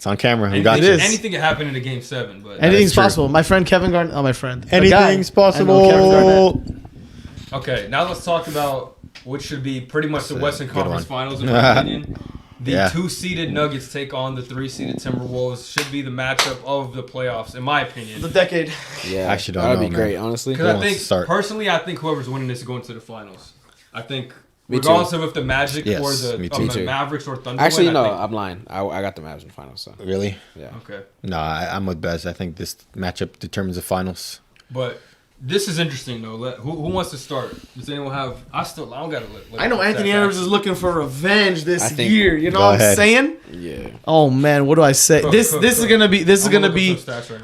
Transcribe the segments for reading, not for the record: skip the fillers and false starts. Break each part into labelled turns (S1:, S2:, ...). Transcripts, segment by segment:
S1: It's on camera. We got
S2: It
S1: you.
S2: is.
S3: Anything can happen in a game 7, but
S2: Anything's
S1: true.
S2: possible. My friend Kevin Garnett. Oh, my friend. The
S1: Anything's
S2: guy. I know Kevin
S1: possible.
S2: Garnett.
S3: okay. Now let's talk about what should be pretty much the Western
S1: good
S3: Conference
S1: one.
S3: Finals, in my opinion. The
S1: Yeah.
S3: 2-seeded Nuggets take on the 3-seeded Timberwolves. Should be the matchup of the playoffs, in my opinion.
S2: The decade.
S4: Yeah,
S1: I actually don't
S4: that'd
S1: know,
S4: be
S1: man.
S4: great, honestly.
S3: Because
S1: Who
S3: I
S1: wants
S3: think,
S1: to start?
S3: personally, I think whoever's winning this is going to the finals. I think,
S4: Me
S3: regardless
S4: too.
S3: of if the Magic
S1: Yes,
S3: or the,
S1: me
S3: of
S1: too.
S3: the
S4: too.
S3: Mavericks or Thunder
S4: Actually,
S3: win,
S4: no,
S3: I think,
S4: I'm lying. I got the Mavs in the finals. So
S1: Really?
S4: yeah.
S3: okay.
S1: No, I'm with Bez. I think this matchup determines the finals.
S3: But this is interesting, though. Who wants to start? Does anyone have... I don't got to let
S2: I know Anthony Edwards is looking for revenge this
S4: I think-
S2: year. You know
S1: Go
S2: what I'm
S1: ahead.
S2: saying?
S4: Yeah.
S2: Oh man, what do I say? This is gonna be. This is gonna be.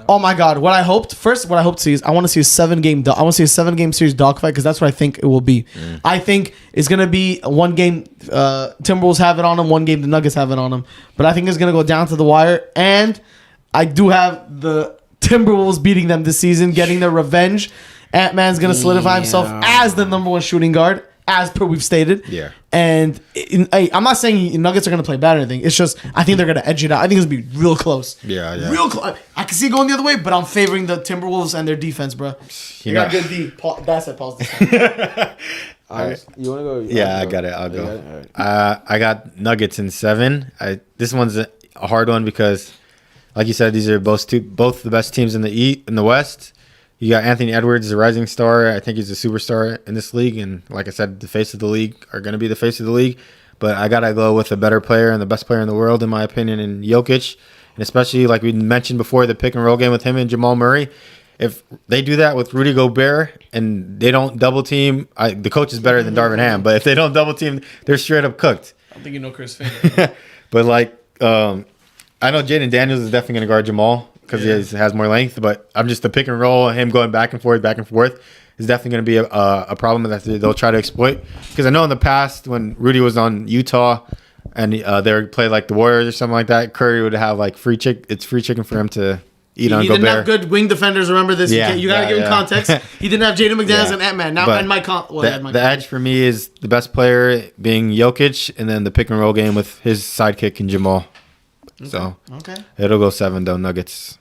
S2: Oh my god! What I hope to see is I want to see a 7-game. I want to see a 7-game series dogfight because that's what I think it will be. I think it's gonna be one game. Timberwolves have it on them. One game the Nuggets have it on them. But I think it's gonna go down to the wire. And I do have the Timberwolves beating them this season, getting their revenge. Ant-Man's gonna solidify himself as the number 1 shooting guard, as per we've stated.
S1: Yeah.
S2: And I'm not saying Nuggets are gonna play bad or anything. It's just I think they're gonna edge it out. I think it's gonna be real close.
S1: Yeah.
S2: Real close. I can see it going the other way, but I'm favoring the Timberwolves and their defense, bro. You got good D. That's it. Pause.
S4: Alright. You want to go?
S1: Yeah, I got it. I'll
S4: You
S1: go.
S4: got it? All right.
S1: I got Nuggets in 7. This one's a hard one because, like you said, these are both the best teams in the West. You got Anthony Edwards, the rising star. I think he's a superstar in this league, and like I said, the face of the league are going to be the face of the league. But I gotta go with the better player and the best player in the world, in my opinion, in Jokic, and especially like we mentioned before, the pick and roll game with him and Jamal Murray. If they do that with Rudy Gobert and they don't double team, the coach is better than Darvin Ham. But if they don't double team, they're straight up cooked.
S2: I don't think you know Chris Finger.
S1: But like, I know Jaden Daniels is definitely going to guard Jamal because he has more length. But I'm just the pick and roll, him going back and forth, is definitely going to be a problem that they'll try to exploit. Because I know in the past when Rudy was on Utah and they would play like the Warriors or something like that, Curry would have like free chicken for him to eat on
S2: He
S1: Gobert.
S2: didn't have good wing defenders. Remember this.
S1: Yeah,
S2: You got to give him context. He didn't have Jaden McDaniels and Ant-Man. Now,
S1: But
S2: and Mike Conley.
S1: the edge for me is the best player being Jokic, and then the pick and roll game with his sidekick and Jamal. So it'll go 7 though, Nuggets.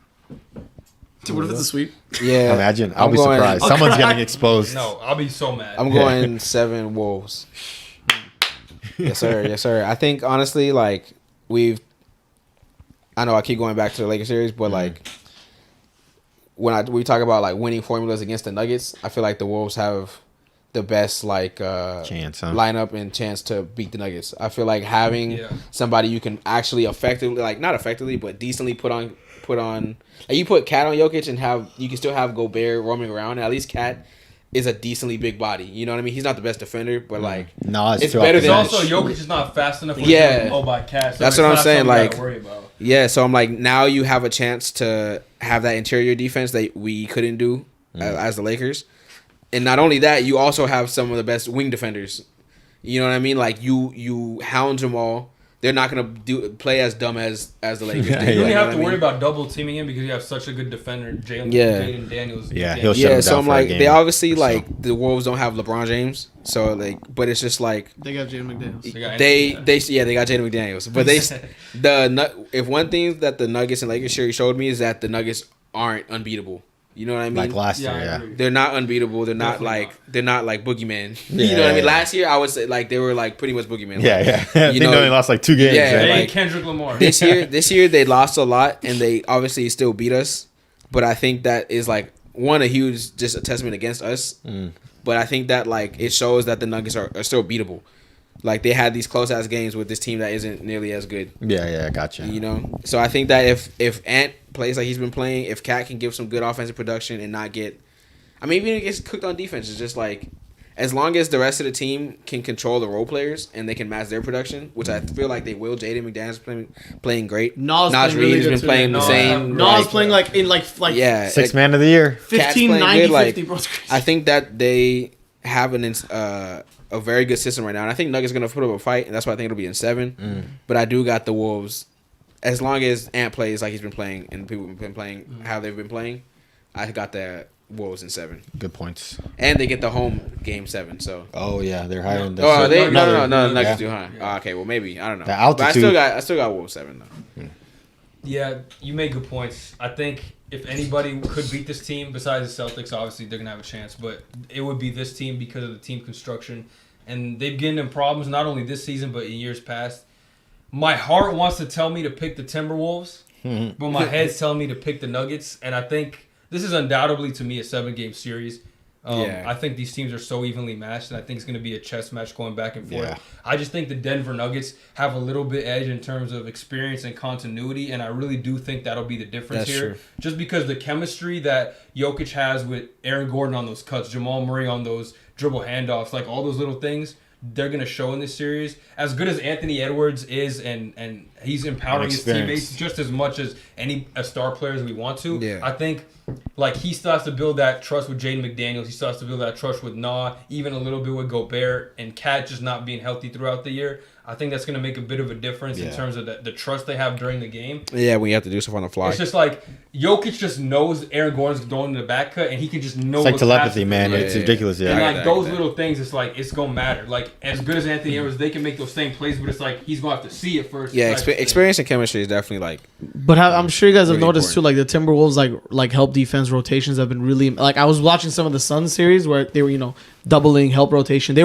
S2: Dude, what if it's a sweep?
S4: Yeah.
S1: Imagine. I'll
S4: I'm
S1: be
S4: going-
S1: surprised.
S2: I'll
S1: Someone's
S2: cry.
S1: getting exposed.
S3: No, I'll be so mad.
S4: I'm going 7 Wolves. Yes, sir. Yes, sir. I think honestly, like I know I keep going back to the Lakers series, but like when we talk about like winning formulas against the Nuggets, I feel like the Wolves have the best like
S1: Chance, huh?
S4: lineup and chance to beat the Nuggets. I feel like having somebody you can actually effectively, like not effectively, but decently put on. Like you put Cat on Jokic and you can still have Gobert roaming around. And at least Cat is a decently big body. You know what I mean? He's not the best defender, but like
S1: No,
S4: it's
S1: too
S4: better
S3: It's
S4: than
S3: also Jokic is not fast enough.
S4: Yeah.
S3: By Cat. So
S4: That's
S3: it's
S4: what I'm
S3: not
S4: saying,
S3: something you
S4: like-
S3: gotta worry about.
S4: Yeah, so I'm like, now you have a chance to have that interior defense that we couldn't do as the Lakers. And not only that, you also have some of the best wing defenders. You know what I mean? Like, you hound them all. They're not going to play as dumb as the Lakers do.
S1: Yeah,
S3: You don't
S4: know
S3: have
S4: what
S3: to
S4: I
S3: worry
S4: mean?
S3: about double teaming him because you have such a good defender, Jaden Daniels.
S1: Yeah, he'll shut
S4: Yeah,
S1: him
S4: so
S1: down
S4: I'm
S1: for a
S4: like,
S1: game
S4: they obviously,
S1: or so.
S4: like, the Wolves don't have LeBron James. So, like, but it's just like,
S2: They got Jaden McDaniels.
S4: they got Jaden McDaniels, but if one thing that the Nuggets and Lakers series showed me is that the Nuggets aren't unbeatable. You know what I mean?
S1: like last
S3: Yeah, I
S1: year,
S3: agree.
S4: They're not unbeatable. They're not
S3: Definitely
S4: like boogeyman.
S1: Yeah,
S4: You know what I mean?
S1: yeah.
S4: Last year I would say like they were like pretty much boogeyman.
S1: Yeah,
S4: Like,
S1: yeah. I
S4: you
S1: think
S4: know,
S1: they only lost like 2 games.
S4: yeah,
S1: right?
S3: They
S4: like-
S3: ain't Kendrick Lamar.
S4: This year they lost a lot and they obviously still beat us. But I think that is like a huge just a testament against us. But I think that like it shows that the Nuggets are still beatable. Like they had these close ass games with this team that isn't nearly as good.
S1: Yeah, gotcha.
S4: You know, so I think that if Ant plays like he's been playing, if Cat can give some good offensive production and not get, I mean, even if he gets cooked on defense, it's just like as long as the rest of the team can control the role players and they can match their production, which I feel like they will. Jaden McDaniels playing great.
S2: Nas
S4: Nas
S2: playing really
S4: Reed's
S2: good
S4: been
S2: too,
S4: playing
S3: man.
S4: the
S3: Nas
S4: same.
S2: Nas playing like in like
S4: yeah,
S1: 6th man of the year.
S2: 15,
S4: playing
S2: 90,
S4: good, like,
S2: 50, bro.
S4: I think that they have a very good system right now, and I think Nuggets gonna put up a fight, and that's why I think it'll be in 7. But I do got the Wolves. As long as Ant plays like he's been playing, and people have been playing how they've been playing, I got the Wolves in 7,
S1: Good points.
S4: and they get the home game 7. So,
S1: Oh yeah, they're higher than
S4: oh, they no,
S3: Nuggets
S4: Nuggets
S3: do.
S4: too high.
S3: Yeah.
S4: Oh, okay, well maybe I don't know.
S1: The
S4: But I
S1: altitude-
S4: still got Wolves 7 though.
S3: Yeah, you make good points. I think if anybody could beat this team besides the Celtics, obviously they're gonna have a chance. But it would be this team because of the team construction, and they've given them problems not only this season but in years past. My heart wants to tell me to pick the Timberwolves, but my head's telling me to pick the Nuggets, and I think this is undoubtedly to me a 7-game series. I think these teams are so evenly matched, and I think it's going to be a chess match going back and forth.
S1: Yeah.
S3: I just think the Denver Nuggets have a little bit edge in terms of experience and continuity, and I really do think that'll be the difference here.
S4: True.
S3: Just because the chemistry that Jokic has with Aaron Gordon on those cuts, Jamal Murray on those dribble handoffs, like all those little things, they're going to show in this series. As good as Anthony Edwards is, and he's empowering his teammates just as much as any star players we want to, I think like he still has to build that trust with Jaden McDaniels. He still has to build that trust with Nah, even a little bit with Gobert and Cat just not being healthy throughout the year. I think that's going to make a bit of a difference in terms of the trust they have during the game.
S4: Yeah, when you have to do stuff on the fly.
S3: It's just like Jokic just knows Aaron Gordon's going to the back cut, and he can just know.
S1: It's like
S3: what's
S1: telepathy,
S3: happening.
S1: man. It's ridiculous. Yeah,
S3: And like those little things, it's like it's gonna matter. Like as good as Anthony Edwards, they can make those same plays, but it's like he's gonna have to see it first.
S4: Yeah, experience and chemistry is definitely like.
S2: But I'm sure you guys have
S4: Really
S2: noticed
S4: important.
S2: too, like the Timberwolves, like help defense rotations have been really like I was watching some of the Suns series where they were doubling help rotation. They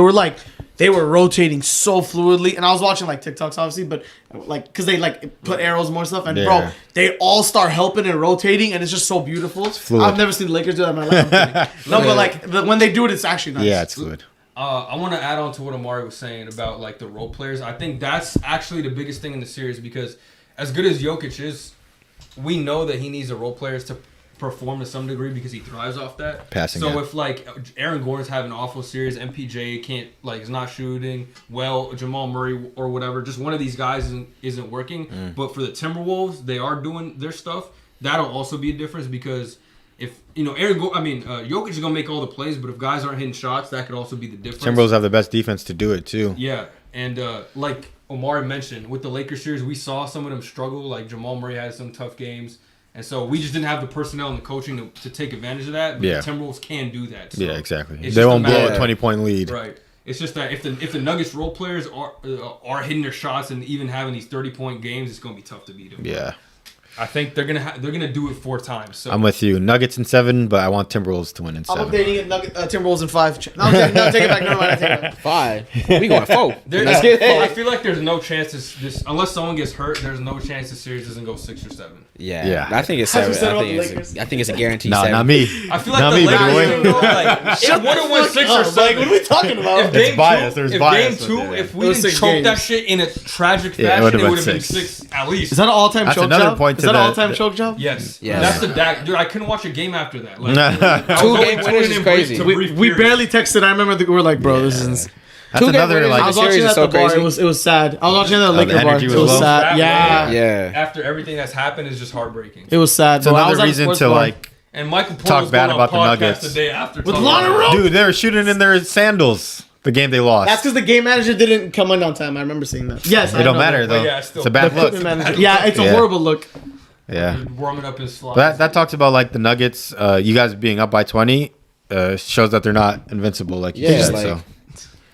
S2: were rotating so fluidly, and I was watching like TikToks obviously, but like because they like put arrows and more stuff, and bro, they all start helping and rotating, and it's just so beautiful.
S1: fluid.
S2: I've never seen the Lakers do that in my life. I'm kidding. No, but like when they do it, it's actually nice.
S1: Yeah, it's fluid.
S3: I want to add on to what Omari was saying about like the role players. I think that's actually the biggest thing in the series because as good as Jokic is, we know that he needs the role players to perform to some degree because he thrives off that.
S1: Passing.
S3: So if like Aaron Gordon's having an awful series, MPJ can't is not shooting well, Jamal Murray or whatever, just one of these guys isn't working. But for the Timberwolves, they are doing their stuff. That'll also be a difference because if Jokic is gonna make all the plays, but if guys aren't hitting shots, that could also be the difference.
S1: Timberwolves have the best defense to do it too.
S3: Yeah, and like Omari mentioned, with the Lakers series, we saw some of them struggle. Like Jamal Murray had some tough games. And so we just didn't have the personnel and the coaching to take advantage of that. But the Timberwolves can do that. So
S1: yeah, exactly.
S3: They
S1: won't blow a 20-point lead.
S3: Right. It's just that if the Nuggets role players are hitting their shots and even having these 30-point games, it's going to be tough to beat them.
S1: Yeah.
S3: I think they're gonna do it 4 times. So
S1: I'm with you. Nuggets in 7, but I want Timberwolves to win in 7.
S2: I'm updating it. Timberwolves in 5. No, take it back. Never mind. I take it back.
S4: 5. We going 4.
S3: I feel like there's no chance this unless someone gets hurt. There's no chance the series doesn't go 6 or 7.
S4: Yeah. I think it's 7. I think it's a guaranteed 7.
S1: Not me.
S3: I feel like
S1: Not
S3: the
S1: me,
S3: Lakers
S1: boy.
S3: can go like it would have won 6 or 7.
S2: Like, what are we talking about?
S3: If game
S1: bias.
S3: two,
S1: There's
S3: if
S1: bias
S3: game
S1: with
S3: 2,
S1: it,
S3: if
S2: It
S3: we
S2: was
S3: didn't
S2: 6
S3: choke that
S2: games.
S3: shit in a tragic
S1: Yeah, it
S3: fashion,
S1: would've
S3: it
S1: been
S3: would have been
S1: 6.
S3: 6 at least.
S2: Is that an all-time
S1: That's
S2: choke
S1: another
S2: job?
S1: point
S2: Is
S1: to
S2: that an
S1: the-
S2: all-time choke job?
S3: Yes.
S4: Yeah.
S3: That's the Dak. Dude, I couldn't watch a game after that. Like,
S1: That's
S4: 2 game winners is crazy.
S2: We barely texted. I remember we were like, bro, this is.
S4: 2 game
S1: another
S4: winners
S1: like
S2: I was
S4: the
S2: watching
S4: series
S2: it
S4: is
S2: at
S4: so
S2: the bar.
S4: crazy.
S2: It was sad. I was watching it at the
S1: the
S2: Laker bar.
S1: energy
S2: It
S1: was
S2: was
S1: low.
S2: sad. Yeah.
S4: Yeah.
S3: After everything that's happened is just heartbreaking.
S2: It was sad.
S1: It's
S2: bro. I
S1: another
S2: was at a
S1: reason
S2: sports
S1: to
S2: bar.
S1: like
S3: And Michael Porter
S1: talk
S3: was
S1: bad
S3: going on
S1: about the
S3: podcast
S1: Nuggets.
S3: the day after.
S2: With
S3: talking
S2: Lana
S3: about it.
S2: Rhodes?
S1: dude, they were shooting in their sandals the game they lost.
S2: That's because the game manager didn't come in on time. I remember seeing that. Yes,
S1: It don't matter though.
S3: But yeah, still.
S1: It's a bad
S2: The
S1: look.
S2: equipment manager. Yeah, it's a
S1: Yeah.
S2: horrible look.
S1: Yeah.
S3: Warming up his slides.
S1: But that talks about like the Nuggets. You guys being up by 20 shows that they're not invincible, like you
S4: Yeah,
S1: said.
S4: like-
S1: So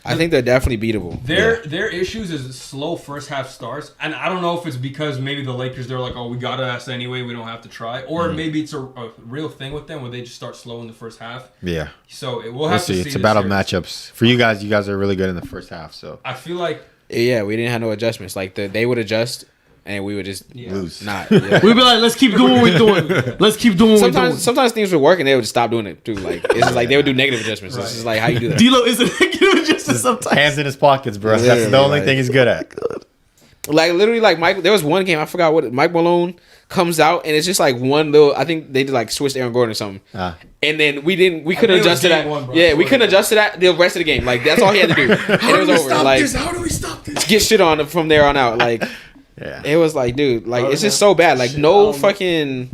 S4: I think they're definitely beatable.
S3: Their issues is slow first half starts, and I don't know if it's because maybe the Lakers they're like, oh, we gotta ask anyway, we don't have to try, or maybe it's a real thing with them where they just start slow in the first half.
S1: yeah,
S3: So we'll
S1: we'll
S3: have
S1: see.
S3: to see.
S1: It's a
S3: this
S1: battle
S3: series.
S1: matchups for you guys. You guys are really good in the first half. So
S3: I feel like
S4: Yeah, we didn't have no adjustments. Like they would adjust, and we would just
S1: lose.
S4: not. Yeah.
S2: We'd be like, let's keep doing what we're doing. Let's keep doing what we're doing.
S4: Sometimes things would work and they would just stop doing it too. Like it's just like they would do negative adjustments. It's just like how you do that.
S2: D'Lo isn't just sometimes.
S1: Hands in his pockets, bro. That's
S4: Literally,
S1: the only
S4: like-
S1: thing he's good at.
S4: Like literally, like Mike. There was one game I forgot what Mike Malone comes out and it's just like one little. I think they did like switched Aaron Gordon or something. And then we couldn't
S3: think it was
S4: adjust to that.
S3: game 1, bro.
S4: Yeah, we couldn't adjust to that the rest of the game. Like that's all he had to do. And it was over. Like
S2: How do we stop this?
S4: get shit on from there on out. Like
S1: Yeah.
S4: it was like, dude, like
S2: Oh,
S4: it's just
S2: yeah.
S4: so bad. Like
S2: Shit
S4: no
S2: on.
S4: fucking